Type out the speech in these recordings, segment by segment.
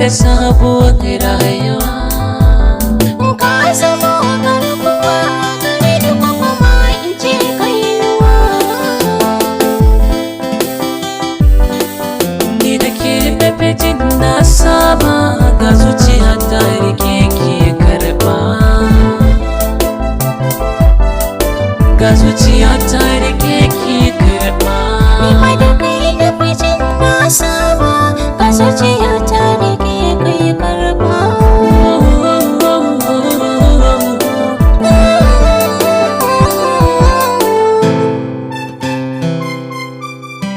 fara sabuwar rayuwa. Ka zama garkuwa gare ni ko kuma in ce kainuwa. Ni da ke da fitin na saba, ga zuciya ta rike ke karba. Ga zuciya ta rike ke karba. Ni ma da kai da fitin na saba, ga zuciya ta rike kai karba.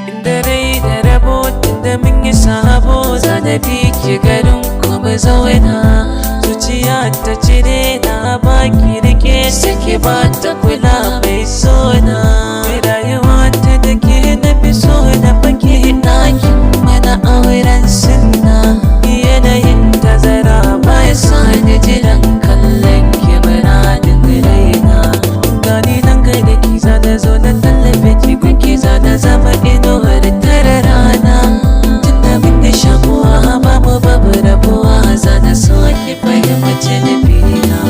Inda rai da rabo, inda mun yi sabo, zana bi ki garin kuma zauna. Zuciya ta cire na baki rike sake ba ta kula mai sona. Rayuwa ta da ke na fi so na fake ɗakin mana auren sunna. Yanayin tazara bai sa ni jiran kallon ki muradin raina. Gani nan ga da ki zana zo na tallafe ki kuke zana zama inuwar tara rana. Tunda mun yi shakuwa babu rabuwa, zana so ki fahimci nufina.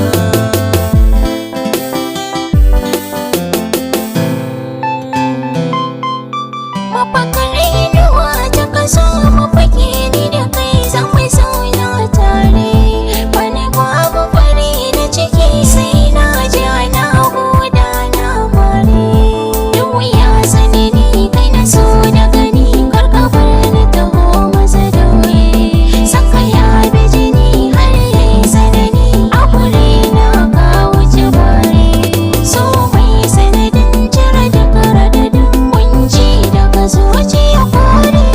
Mafakar inuwa ta kaso mafake ni da kai zan mai zauna tare. Wani babu fari na ciki sai na ja na huda na bare. Duk wuya sanini kai na so da gani, karkabar da taho masa daure. Saka ya bi jini har yayi sanani, a guri na ka wuce bare. So mai sanadin cire duka radadin kunci daga zuciya kore.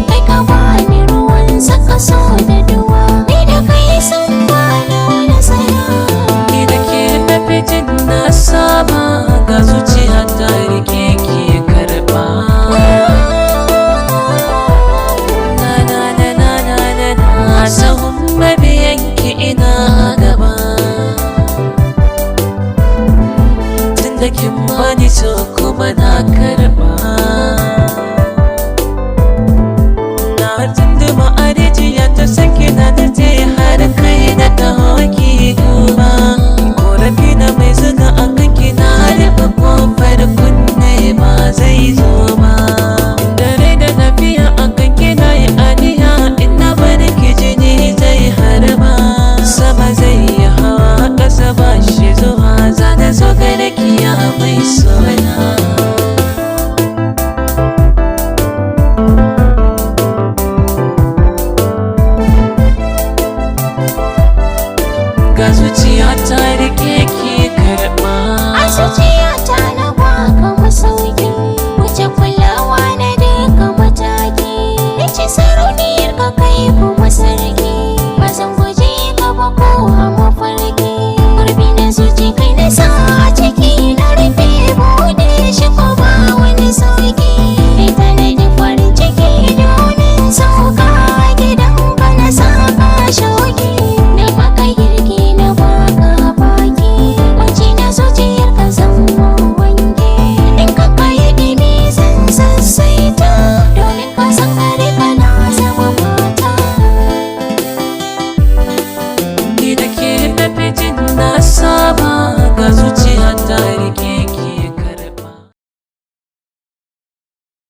Kai ka bani ruwan saka so da duwa, ni da kai sun bani wani sana. Ni da ke da fitin na saba, ga zuciya ta rike ke karba. Na sahun mabiyanki ina gaba. Tunda kin bani so kuma na karba. Na tunduma arijiya ta sake na da je har kai na taho ki duba. Korafi na mai zuga a kanki na rufe kofar kunne ba zai zo ba. Dare da tafiya a kanki na yi aniya, ina bari ki jini zai harba. Sama zai yi hawa ƙasa ba shi zuwa, zana zo gare ki ya mai sona. Ga zuciya ta rike ki karɓa. A zuciyata na baka masauki, wuce kulawa na duka mataki. Nace sarauniyar ka kai kuma sarki, ba zan guje ka ba ko a mafarki. Karbi na zuci kai na sa a ciki, na rufe bude shi ko ba wani sauki. Kai tanadi farin ciki domin sauka gidan ka na saka shauki. Na maka girki na baka baki, kunci na zuciyar ka zan wanke. In ka kai dimi zan sassaita, domin ka san gari ka na zama mata. Ni da ke da fitin na sa